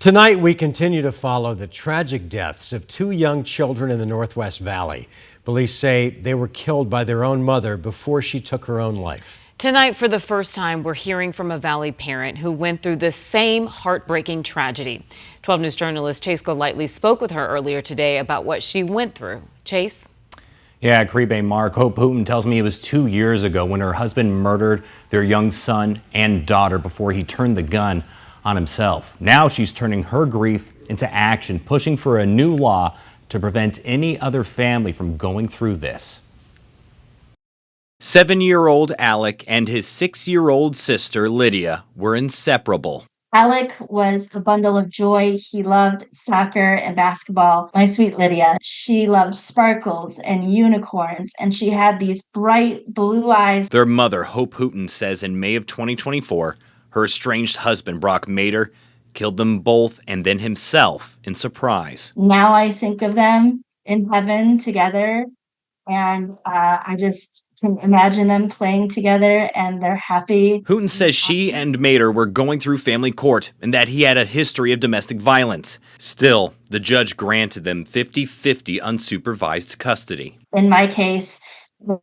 Tonight, we continue to follow the tragic deaths of two young children in the Northwest Valley. Police say they were killed by their own mother before she took her own life. Tonight, for the first time, we're hearing from a Valley parent who went through the same heartbreaking tragedy. 12 News journalist Chase Golightly spoke with her earlier today about what she went through. Chase? Yeah, Caribe Mark, Hope Hooten tells me it was 2 years ago when her husband murdered their young son and daughter before he turned the gun on himself. Now she's turning her grief into action, pushing for a new law to prevent any other family from going through this. 7-year-old Alec and his 6-year-old sister Lydia were inseparable. Alec was a bundle of joy. He loved soccer and basketball. My sweet Lydia, she loved sparkles and unicorns, and she had these bright blue eyes. Their mother, Hope Hooten, says in May of 2024, her estranged husband, Brock Mader, killed them both and then himself in surprise. Now I think of them in heaven together, and I just can imagine them playing together, and they're happy. Hooten says she and Mader were going through family court and that he had a history of domestic violence. Still, the judge granted them 50-50 unsupervised custody. In my case,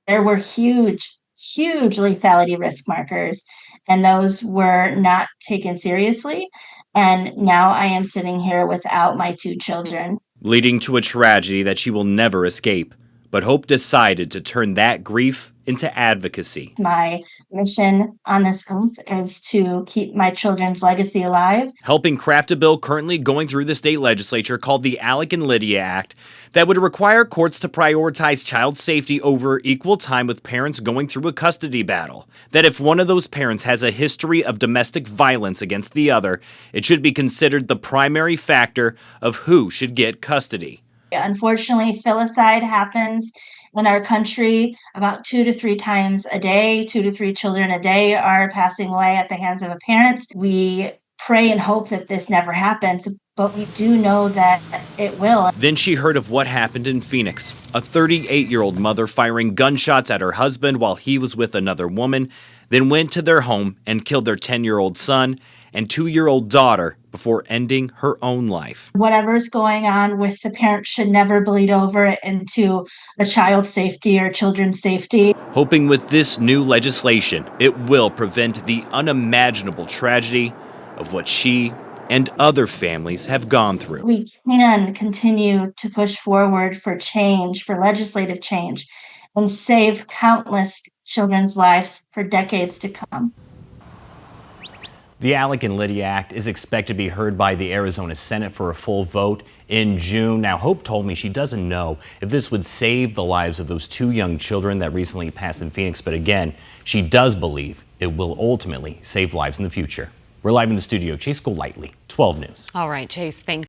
there were huge lethality risk markers, and those were not taken seriously. And now I am sitting here without my 2 children. Leading to a tragedy that she will never escape. But Hope decided to turn that grief into advocacy. My mission on this earth is to keep my children's legacy alive. Helping craft a bill currently going through the state legislature called the Alec and Lydia Act that would require courts to prioritize child safety over equal time with parents going through a custody battle. That if one of those parents has a history of domestic violence against the other, it should be considered the primary factor of who should get custody. Unfortunately, filicide happens in our country about 2 to 3 times a day. 2 to 3 children a day are passing away at the hands of a parent. We pray and hope that this never happens, but we do know that it will. Then she heard of what happened in Phoenix. A 38-year-old mother firing gunshots at her husband while he was with another woman, then went to their home and killed their 10-year-old son and 2-year-old daughter before ending her own life. Whatever's going on with the parent should never bleed over into a child's safety or children's safety. Hoping with this new legislation, it will prevent the unimaginable tragedy of what she and other families have gone through. We can continue to push forward for change, for legislative change, and save countless children's lives for decades to come. The Alec and Lydia Act is expected to be heard by the Arizona Senate for a full vote in June. Now, Hope told me she doesn't know if this would save the lives of those 2 young children that recently passed in Phoenix, but again, she does believe it will ultimately save lives in the future. We're live in the studio. Chase Golightly, 12 News. All right, Chase, thank you.